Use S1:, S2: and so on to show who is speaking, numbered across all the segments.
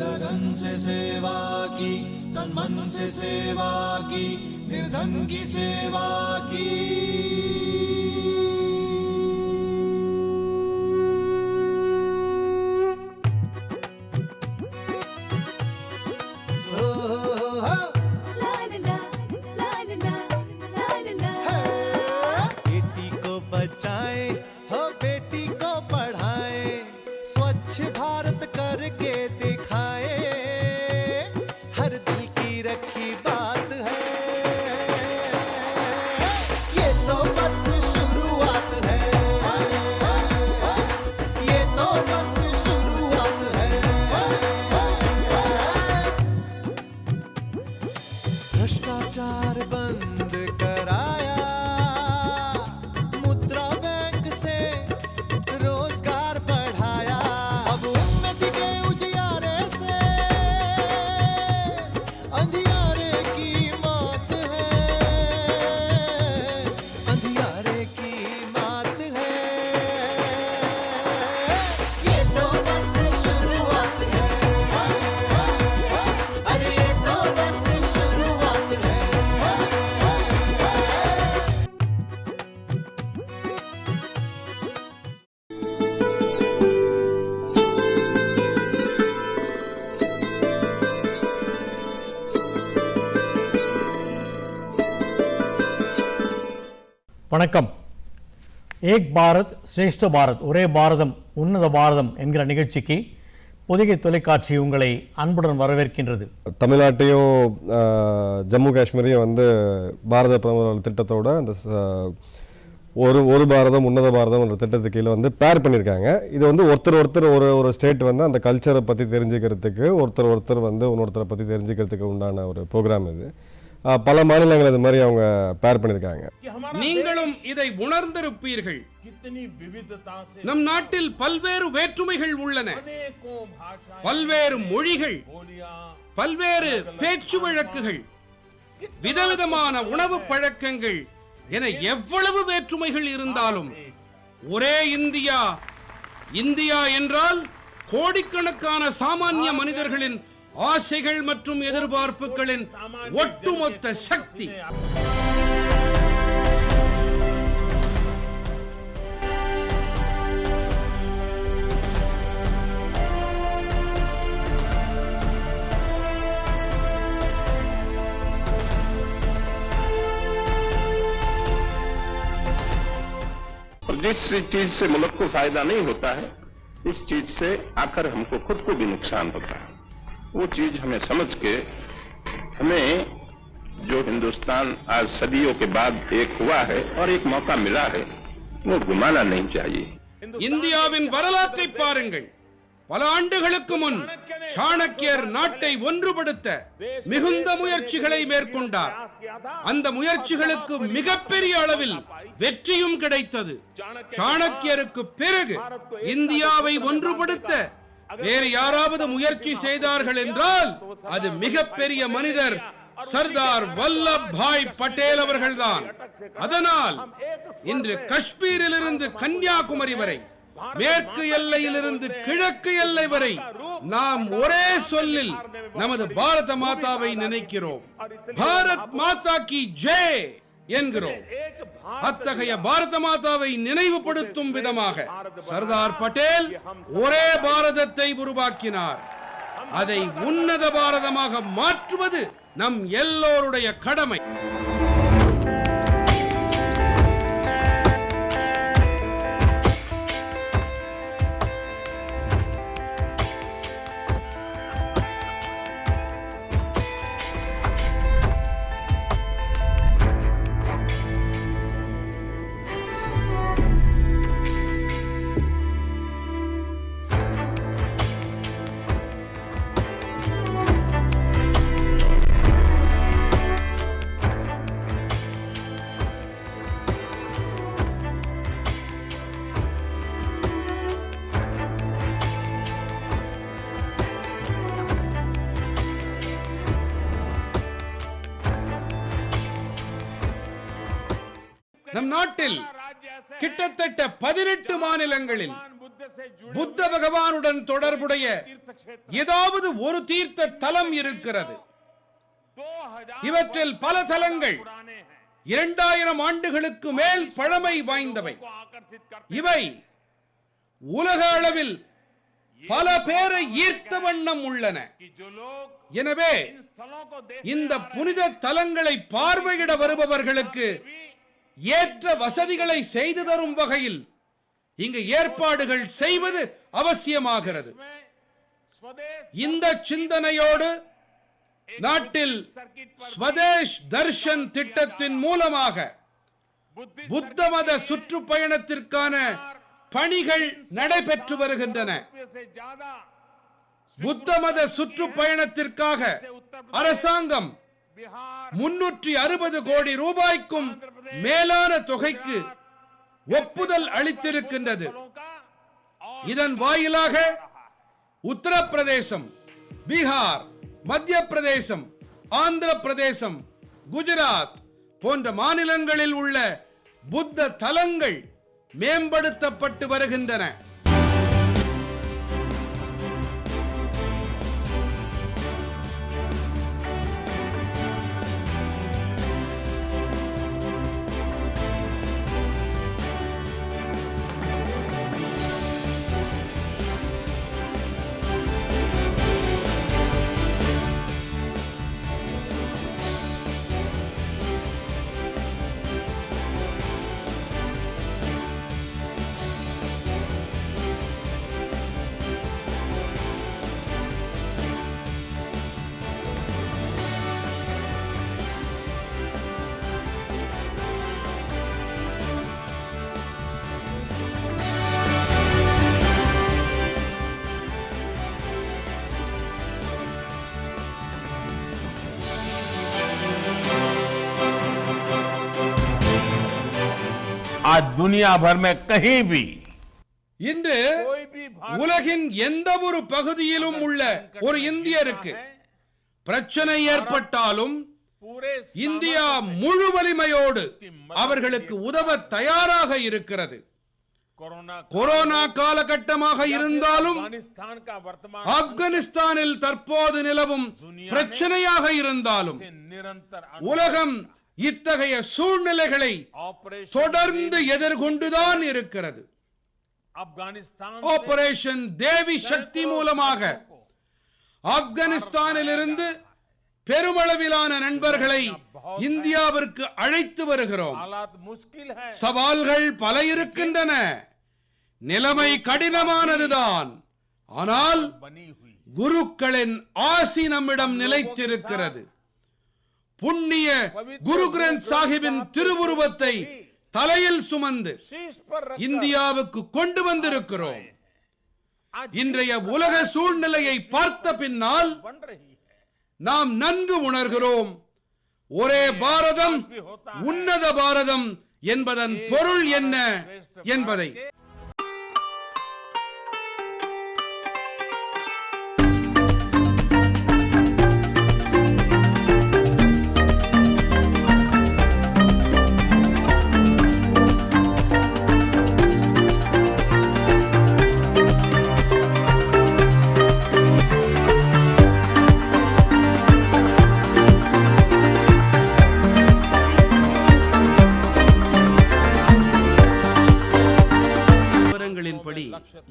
S1: लगन से सेवा की, तन मन से सेवा की, निर्धन की सेवा की।
S2: बेटी को बचाए हो, बेटी को पढ़ाए, स्वच्छ भारत करके दिखाए, हर दिल की रखी बात है, ये तो बस शुरुआत है, ये तो बस शुरुआत है। भ्रष्टाचार बंद कराया, मुद्रा बैंक से रोजगार बढ़ाया, अब उन्नति के उजियारे से अंधियारे की मौत है, अंधियारे की मौत है, ये तो बस शुरुआत है, अरे ये तो बस शुरुआत है।
S3: வணக்கம். ஏக் பாரத் ஸ்ரேஷ்ட பாரத், ஒரே பாரதம் உன்னத பாரதம் என்கிற நிகழ்ச்சிக்கு பொதிகை தொலைக்காட்சி உங்களை அன்புடன் வரவேற்கின்றது.
S4: தமிழ்நாட்டையும் ஜம்மு காஷ்மீரையும் வந்து பாரத பிரதமர் திட்டத்தோட அந்த ஒரு பாரதம் உன்னத பாரதம் என்ற திட்டத்துக்கு கீழே வந்து பேர் பண்ணியிருக்காங்க. இது வந்து ஒருத்தர் ஒரு ஸ்டேட் வந்து அந்த கல்ச்சரை பற்றி தெரிஞ்சுக்கிறதுக்கு, ஒருத்தர் வந்து இன்னொருத்தரை பற்றி தெரிஞ்சுக்கிறதுக்கு உண்டான ஒரு ப்ரோக்ராம் இது. பல மாநிலங்கள் இது மாதிரி அவங்க பேர் பண்ணியிருக்காங்க.
S5: நீங்களும் இதை உணர்ந்திருப்பீர்கள். நம் நாட்டில் பல்வேறு வேற்றுமைகள் உள்ளன, பல்வேறு மொழிகள், பல்வேறு பேச்சு வழக்குகள், விதவிதமான உணவு பழக்கங்கள் என எவ்வளவு வேற்றுமைகள் இருந்தாலும் ஒரே இந்தியா, இந்தியா என்றால் கோடிக்கணக்கான சாமானிய மனிதர்களின் ஆசைகள் மற்றும் எதிர்பார்ப்புகளின் ஒட்டுமொத்த சக்தி.
S6: जिस चीज से मुल्क को फायदा नहीं होता है, उस चीज से आकर हमको खुद को भी नुकसान होता है। वो चीज हमें समझ के, हमें जो हिंदुस्तान आज सदियों के बाद एक हुआ है और एक मौका मिला है, वो घुमाना नहीं चाहिए।
S5: இந்தியாவின் வரலாற்றை பாருங்கள். பல ஆண்டுகளுக்கு முன் சாணக்கியர் நாட்டை ஒன்றுபடுத்த மிகுந்த முயற்சிகளை மேற்கொண்டார். அந்த முயற்சிகளுக்கு மிகப்பெரிய அளவில் வெற்றியும் கிடைத்தது. சாணக்கியருக்கு பிறகு இந்தியாவை ஒன்றுபடுத்த வேறு யாராவது முயற்சி செய்தார்கள் என்றால் அது மிகப்பெரிய மனிதர் சர்தார் வல்லபாய் பட்டேல் அவர்கள்தான். அதனால் இன்று காஷ்மீரிலிருந்து கன்னியாகுமரி வரை, மேற்கு எல்லையிலிருந்து கிழக்கு எல்லை வரை நாம் ஒரே சொல்லில் நமது பாரத மாதாவை நினைக்கிறோம். பாரத் மாதா கி ஜெய் என்கிறோம். அத்தகைய பாரத மாதாவை நினைவுபடுத்தும் விதமாக சர்தார் பட்டேல் ஒரே பாரதத்தை உருவாக்கினார். அதை உன்னத பாரதமாக மாற்றுவது நம் எல்லோருடைய கடமை. நம் நாட்டில் கிட்டத்தட்ட 18 மாநிலங்களில் புத்த பகவானுடன் தொடர்புடைய ஏதாவது ஒரு தீர்த்த தலம் இருக்கிறது. இவற்றில் பல தலங்கள் 2000 ஆண்டுகளுக்கு மேல் பழமை வாய்ந்தவை. இவை உலக அளவில் பல பேரை ஈர்த்த வண்ணம் உள்ளன. எனவே இந்த புனித தலங்களை பார்வையிட வருபவர்களுக்கு ஏற்ற வசதிகளை செய்து தரும் வகையில் இங்கு ஏற்பாடுகள் செய்வது அவசியமாகிறது. இந்த சிந்தனையோடு நாட்டில் ஸ்வதேஷ் தர்ஷன் திட்டத்தின் மூலமாக புத்த மத சுற்றுப்பயணத்திற்கான பணிகள் நடைபெற்று வருகின்றன. புத்த மத சுற்றுப்பயணத்திற்காக அரசாங்கம் 360 கோடி ரூபாய்க்கும் மேலான தொகைக்கு ஒப்புதல் அளித்திருக்கின்றது. இதன் வாயிலாக உத்தரப்பிரதேசம், பீகார், மத்திய பிரதேசம், ஆந்திர பிரதேசம், குஜராத் போன்ற மாநிலங்களில் உள்ள புத்த தலங்கள் மேம்படுத்தப்பட்டு வருகின்றன.
S7: आज दुनिया भर में कहीं भी
S5: இன்று உலகின் எந்த ஒரு பகுதியிலும் உள்ள ஒரு இந்தியருக்கு பிரச்சனை ஏற்பட்டாலும் இந்தியா முழு வலிமையோடு அவர்களுக்கு உதவ தயாராக இருக்கிறது. கொரோனா காலகட்டமாக இருந்தாலும், ஆப்கானிஸ்தானில் தற்போது நிலவும் பிரச்சனையாக இருந்தாலும், உலகம் இத்தகைய சூழ்நிலைகளை தொடர்ந்து எதிர்கொண்டுதான் இருக்கிறது. ஆபரேஷன் தேவி சக்தி மூலமாக ஆப்கானிஸ்தானில் இருந்து பெருமளவிலான நண்பர்களை இந்தியாவிற்கு அழைத்து வருகிறோம். சவால்கள் பல இருக்கின்றன, நிலைமை கடினமானதுதான். ஆனால் குருக்களின் ஆசி நம்மிடம் நிலைத்திருக்கிறது. புண்ணிய குரு கிரந்த் சாஹிபின் திருவுருவத்தை தலையில் சுமந்து இந்தியாவுக்கு கொண்டு வந்திருக்கிறோம். இன்றைய உலக சூழ்நிலையை பார்த்த பின்னால் நாம் நன்கு உணர்கிறோம், ஒரே பாரதம் உன்னத பாரதம் என்பதன் பொருள் என்ன என்பதை.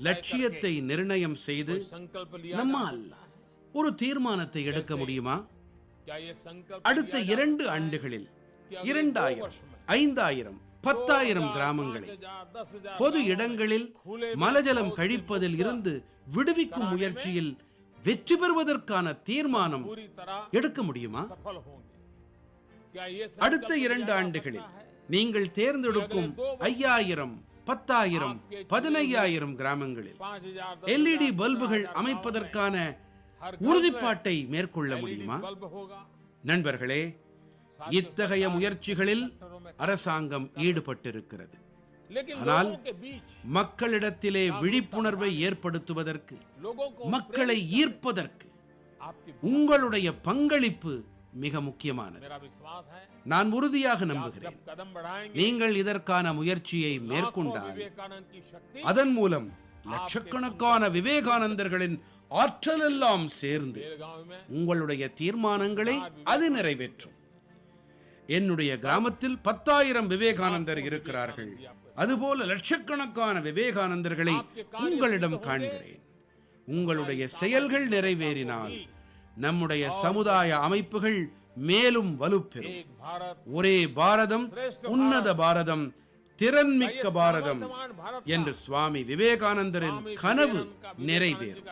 S5: லட்சியத்தை நிர்ணயம் செய்து நம்மால் ஒரு தீர்மானத்தை எடுக்க முடியுமா? அடுத்த 2 ஆண்டுகளில் 2000, 5000, 10,000 கிராமங்களை பொது இடங்களில் மலஜலம் கழிப்பதில் இருந்து விடுவிக்கும் முயற்சியில் வெற்றி பெறுவதற்கான தீர்மானம் எடுக்க முடியுமா? அடுத்த 2 ஆண்டுகளில் நீங்கள் தேர்ந்தெடுக்கும் 5000, 10,000, 15,000 கிராமங்களில் LED பல்புகள் அமைப்பதற்கான உறுதிப்பாட்டை மேற்கொள்ள முடியுமா? நண்பர்களே, இத்தகைய முயற்சிகளில் அரசாங்கம் ஈடுபட்டிருக்கிறது. ஆனால் மக்களிடத்திலே விழிப்புணர்வை ஏற்படுத்துவதற்கு, மக்களை ஈர்ப்பதற்கு உங்களுடைய பங்களிப்பு மிக முக்கியமானது. நான் உறுதியாக நம்புகிறேன், நீங்கள் இதற்கான முயற்சியை மேற்கொண்டால் அதன் மூலம் லட்சக்கணக்கான விவேகானந்தர்களின் ஆற்றலெல்லாம் சேர்ந்து உங்களுடைய தீர்மானங்களை அது நிறைவேற்றும். என்னுடைய கிராமத்தில் 10,000 விவேகானந்தர் இருக்கிறார்கள். அதுபோல லட்சக்கணக்கான விவேகானந்தர்களை உங்களிடம் காண்கிறேன். உங்களுடைய செயல்கள் நிறைவேறினால் நம்முடைய சமுதாய அமைப்புகள் மேலும் வலுப்பெறும். ஒரே பாரதம், உன்னத பாரதம், திறன்மிக்க பாரதம் என்று சுவாமி விவேகானந்தரின் கனவு நிறைவேறும்.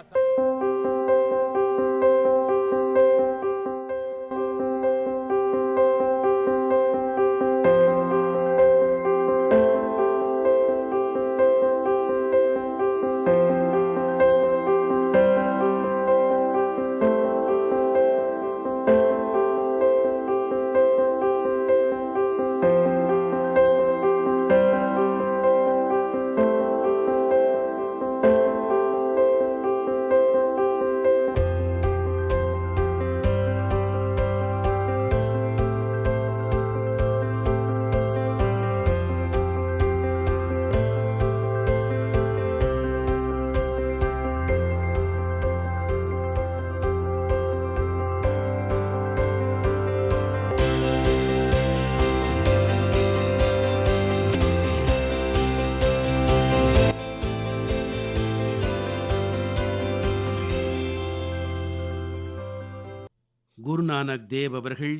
S5: குருநானக் தேவ் அவர்கள்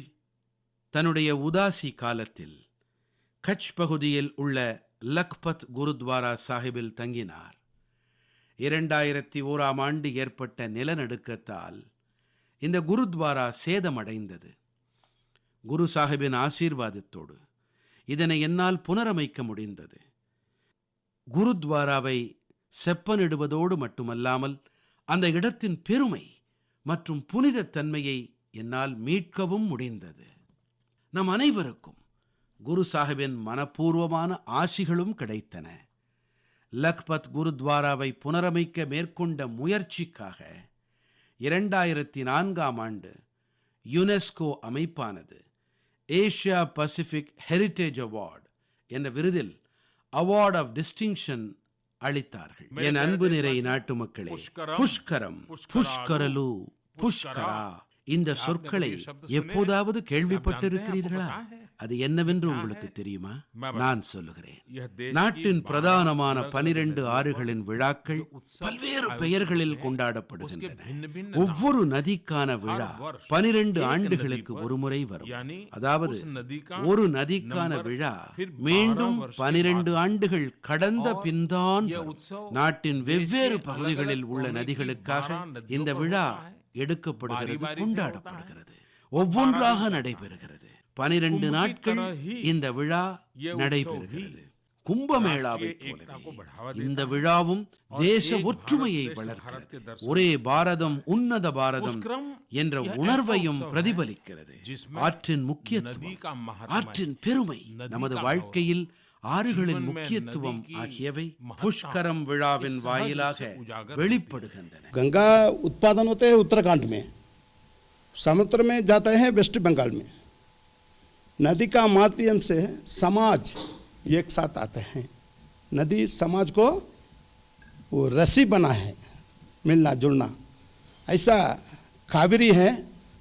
S5: தன்னுடைய உதாசி காலத்தில் கட்ச் பகுதியில் உள்ள லக்பத் குருத்வாரா சாஹிபில் தங்கினார். 2001ஆம் ஆண்டு ஏற்பட்ட நிலநடுக்கத்தால் இந்த குருத்வாரா சேதமடைந்தது. குரு சாஹிபின் ஆசீர்வாதத்தோடு இதனை என்னால் புனரமைக்க முடிந்தது. குருத்வாராவை செப்பனிடுவதோடு மட்டுமல்லாமல் அந்த இடத்தின் பெருமை மற்றும் புனிதத்தன்மையை என்னால் மீட்கவும் முடிந்தது. நம் அனைவருக்கும் குரு சாஹிபின் மனப்பூர்வமான ஆசிகளும் கிடைத்தன. லக்பத் குருத்வாராவை புனரமைக்க மேற்கொண்ட முயற்சிக்காக 2004ஆம் ஆண்டு யுனெஸ்கோ அமைப்பானது ஏசியா பசிபிக் ஹெரிட்டேஜ் அவார்டு என்ற விருதில் அவார்ட் ஆஃப் டிஸ்டிங்ஷன் அளித்தார்கள். என் அன்பு நிறை நாட்டு மக்களே, புஷ்கரம், புஷ்கரலு, புஷ்கரா இந்த சொற்களை எப்போதாவது கேள்விப்பட்டிருக்கிறீர்களா? அது என்னவென்று உங்களுக்கு தெரியுமா? நான் சொல்லுகிறேன். நாட்டின் பிரதானமான 12 ஆறுகளின் விழாக்கள் பல்வேறு பெயர்களில் கொண்டாடப்படுகின்றன. ஒவ்வொரு நதிக்கான விழா 12 ஆண்டுகளுக்கு ஒருமுறை வரும். அதாவது ஒரு நதிக்கான விழா மீண்டும் 12 ஆண்டுகள் கடந்த பின்தான் நாட்டின் வெவ்வேறு பகுதிகளில் உள்ள நதிகளுக்காக இந்த விழா எடுக்கப்படுகிறது, கொண்டாடப்படுகிறது, ஒவ்வொன்றாக நடைபெறுகிறது. 12 நாட்கள் இந்த விழா நடைபெறுகிறது. கும்பமேளாவை போலவே இந்த விழாவும் தேச ஒற்றுமையை வளர்க்கிறது. ஒரே பாரதம், உன்னத பாரதம் என்ற உணர்வையும் பிரதிபலிக்கிறது. ஆற்றின் முக்கியத்துவம், ஆற்றின் பெருமை, நமது வாழ்க்கையில் ஆறுகளின் முக்கியத்துவம் ஆகியவை புஷ்கரம் விழாவின் வாயிலாக வெளிப்படுகின்றன.
S8: गंगा उत्पादन होते हैं उत्तराखंड में, समुद्र में जाते हैं वेस्ट बंगाल में. नदी का माध्यम से समाज एक साथ आते हैं. नदी समाज को वो रस्सी बना है, मिलना जुलना. ऐसा कावेरी है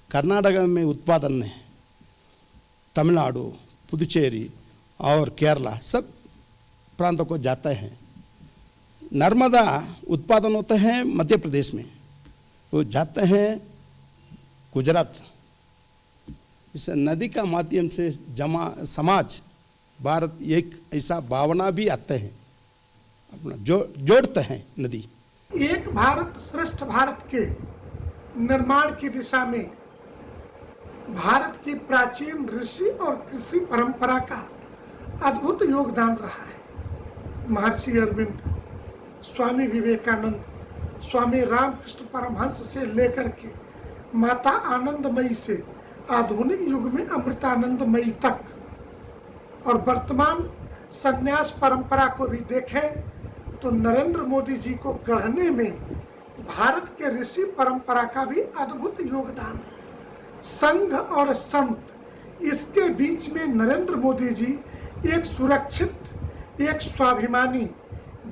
S8: कर्नाटक में उत्पादन है, तमिलनाडु, पुदुचेरी और केरला सब प्रांतों को जाते हैं. नर्मदा उत्पादन होते हैं मध्य प्रदेश में, वो जाते हैं गुजरात. इस नदी का माध्यम से जमा समाज भारत एक ऐसा भावना भी आते हैं, अपना जोड़ते हैं. नदी
S9: एक भारत श्रेष्ठ भारत के निर्माण की दिशा में भारत की प्राचीन ऋषि और कृषि परंपरा का अद्भुत योगदान रहा है. महर्षि अरविंद, स्वामी विवेकानंद, स्वामी रामकृष्ण परमहंस से लेकर के माता आनंदमयी से आधुनिक युग में अमृतानंदमयी तक और वर्तमान संन्यास परंपरा को भी देखें तो नरेंद्र मोदी जी को गढ़ने में भारत के ऋषि परंपरा का भी अद्भुत योगदान है. संघ और संत, इसके बीच में नरेंद्र मोदी जी एक सुरक्षित, एक स्वाभिमानी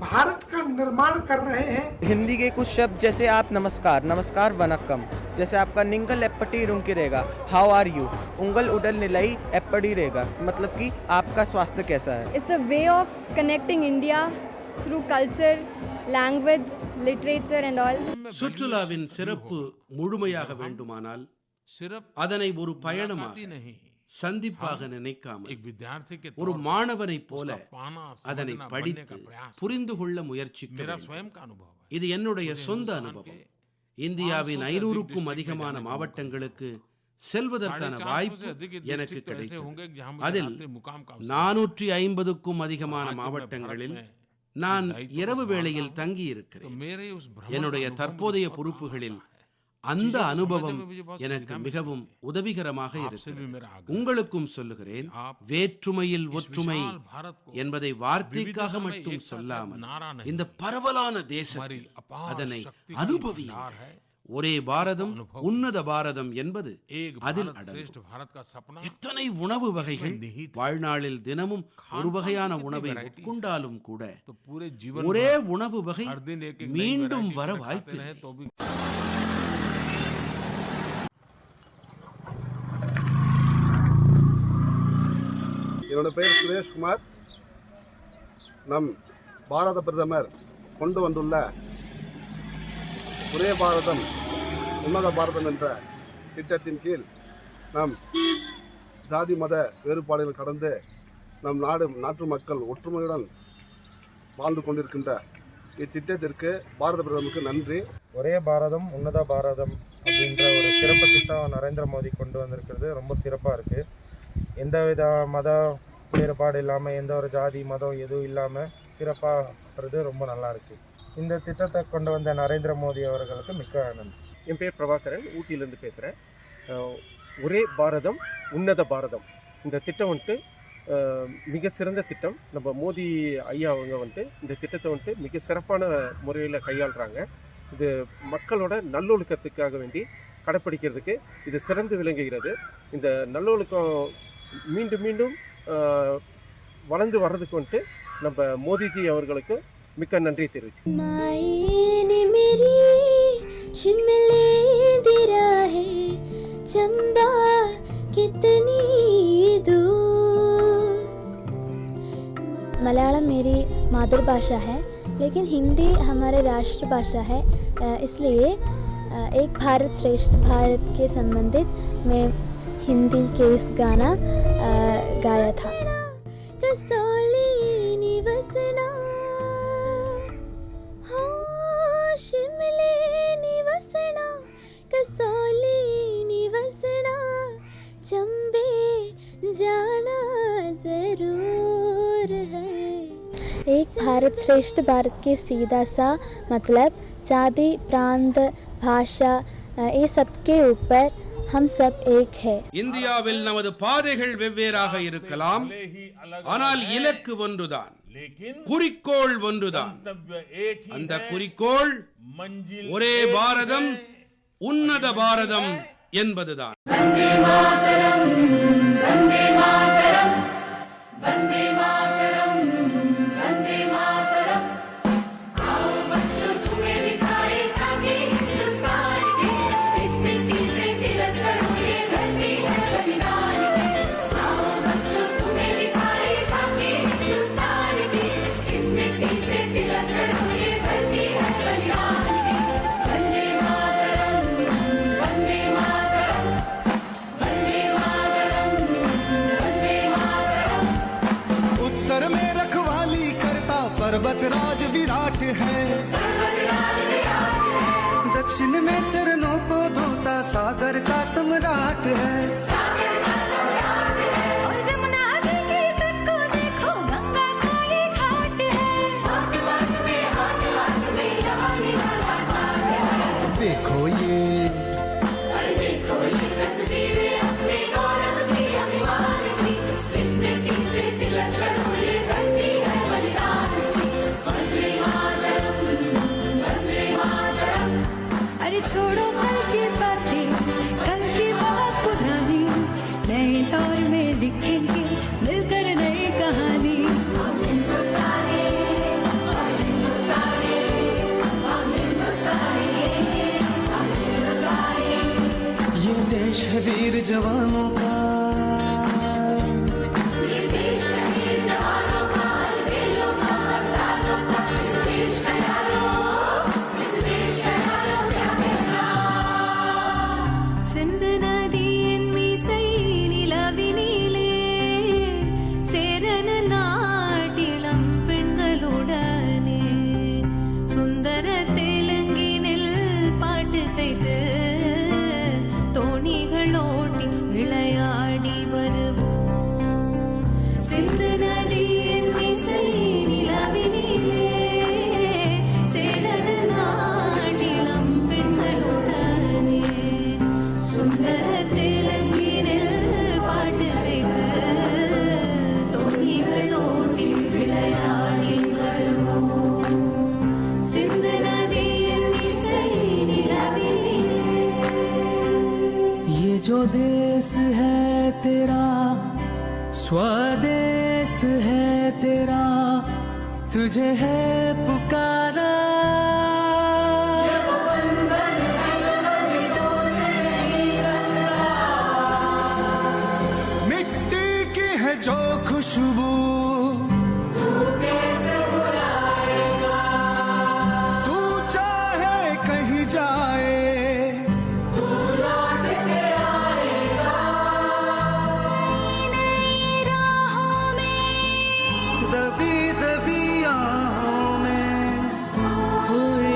S9: भारत का निर्माण कर रहे हैं।
S2: हिंदी के कुछ शब्द जैसे आप नमस्कार, नमस्कार वनक्कम, जैसे आपका निंगल एप्पटी रुंकी रहेगा, हाउ आर यू, उंगल उडल निलाई एप्पडी रहेगा, मतलब कि आपका स्वास्थ्य कैसा है।
S10: It's a way of connecting India through culture, language, literature and all.
S5: சுற்றுலாவின் சிறப்பு முழுமையாக வேண்டுமானால் அதனை ஒரு பயணமாக சந்திப்பாக நினைக்காமல் ஒரு மாணவனைப் போல அதனை படித்து புரிந்து கொள்ள முயற்சிக்கிறேன். இது என்னுடைய சொந்த அனுபவம். இந்தியாவின் 500க்கும் அதிகமான மாவட்டங்களுக்கு செல்வதற்கான வாய்ப்பு எனக்கு கிடைத்தது. அதில் 450க்கும் அதிகமான மாவட்டங்களில் நான் இரவு வேளையில் தங்கி இருக்கிறேன். என்னுடைய தற்போதைய பொறுப்புகளில் அந்த அனுபவம் எனக்கு மிகவும் உதவிகரமாக இருக்கிறது. உங்களுக்கும் சொல்லுகிறேன், வேற்றுமையில் ஒற்றுமை என்பதை வார்த்தைக்காக மட்டும் சொல்லாமல் இந்த பரவலான தேசத்தில் அதனை அனுபவியுங்கள். ஒரே பாரதம் உன்னத பாரதம் என்பது அதில் அடங்கும். எத்தனை உணவு வகைகள்! வாழ்நாளில் தினமும் ஒரு வகையான உணவை உட்கொண்டாலும் கூட ஒரே உணவு வகை மீண்டும் வர வாய்ப்பில்லை.
S8: என்னோட பேர் சுரேஷ்குமார். நம் பாரத பிரதமர் கொண்டு வந்துள்ள ஒரே பாரதம் உன்னத பாரதம் என்ற திட்டத்தின் கீழ் நம் ஜாதி மத வேறுபாடுகள் கடந்து நம் நாட்டு மக்கள் ஒற்றுமையுடன் வாழ்ந்து கொண்டிருக்கின்ற இத்திட்டத்திற்கு பாரத பிரதமருக்கு நன்றி.
S11: ஒரே பாரதம் உன்னத பாரதம் அப்படின்ற ஒரு சிறப்பு திட்டம் நரேந்திர மோடி கொண்டு வந்திருக்கிறது ரொம்ப சிறப்பாக இருக்குது. எந்தவித மத வேறுபாடு இல்லாமல், எந்த ஒரு ஜாதி மதம் எதுவும் இல்லாமல் சிறப்பாகிறது ரொம்ப நல்லா இருக்குது. இந்த திட்டத்தை கொண்டு வந்த நரேந்திர மோடி அவர்களுக்கு மிக்க நன்றி.
S12: என் பேர் பிரபாகரன், ஊட்டியிலேருந்து பேசுகிறேன். ஒரே பாரதம் உன்னத பாரதம் இந்த திட்டம் வந்துட்டு மிக சிறந்த திட்டம். நம்ம மோடி ஐயா அவங்க வந்துட்டு இந்த திட்டத்தை வந்துட்டு மிக சிறப்பான முறையில் கையாளுறாங்க. இது மக்களோட நல்லொழுக்கத்துக்காக வேண்டி கடைப்பிடிக்கிறதுக்கு இது சிறந்து விளங்குகிறது. இந்த நல்லொழுக்கம் மீண்டும் மீண்டும் வளர்ந்து வர்றதுக்கு வந்துட்டு நம்ம மோடிஜி அவர்களுக்கு மிக்க நன்றி தெரிவிச்சு.
S10: मलयालम मेरी मातृभाषा है, लेकिन हिंदी हमारी राष्ट्रभाषा है, इसलिए एक भारत श्रेष्ठ भारत के संबंधित मैं हिंदी के इस गाना गाया था. कसौली निवसना हो शिमले निवसना, कसौली निवसना, चंबे जाना जरूर है. एक भारत श्रेष्ठ भारत के सीधा सा मतलब जाति प्रांत भाषा ये सब के ऊपर हम सब एक है.
S5: இந்தியாவில் நமது பாதைகள் வெவ்வேறாக இருக்கலாம், ஆனால் இலக்கு ஒன்றுதான், குறிக்கோள் ஒன்றுதான். அந்த குறிக்கோள் ஒரே பாரதம் உன்னத பாரதம் என்பதுதான். வந்தே மாதரம், வந்தே மாதரம், வந்தே மாதரம், வந்தே மாதரம். आओ बच्चों तुम्हें दिखाए झांकी हिंदुस्तान की, इस मिट्टी से तिलक करो ये धरती है बलिदान की. आओ बच्चों तुम्हें दिखाए झांकी हिंदुस्तान की, इस मिट्टी से तिलक करो ये धरती है बलिदान की. वंदे मातरम, वंदे मातरम, वंदे मातरम, वंदे मातरम.
S2: उत्तर में रखवाली करता पर्वत राज विराट है, दक्षिण में चरणों को धोता सागर का सम्राट है. और जमुना जी के तट को देखो गंगा का ये घाट है. देखो ये तस्वीरें अपने गौरव की, अभिमान की, इस मिट्टी से तिलक करो ये धरती है बलिदान की. वंदे मातरम, वंदे मातरम. अरे छोड़ो कल की बातें, कल की बात पुरानी,
S1: देश है वीर जवानों का,
S2: ये देश है वीर जवानों का, अलबेलों का, मस्तानों का, इस देश का यारो क्या कहना।
S13: सिंध नदिயின் மீசை நிலவினிலே சேரன நாட்டிளம் பெண்களுடனே சுந்தர தெலுங்கினில் பாட்டு செய்து தோணிகள் ஓட்டி விளையாடி வருவோம். சிந்து நதியின் மீசை நிலவினிலே சேரன நாட்டிளம் பெண்களுடனே சுந்தர தெலுங்கினில் பாட்டு செய்து தோணிகள் ஓட்டி விளையாடி வருவோம். சிந்து நதியின் மீசை நிலவினிலே.
S1: ये जो देश है तेरा स्वदेश है तेरा, तुझे है पुकारा। मिट्टी की है जो खुशबू तू चाहे कहीं जाए, दबी दबी आहों में खोए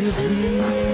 S13: பேசுது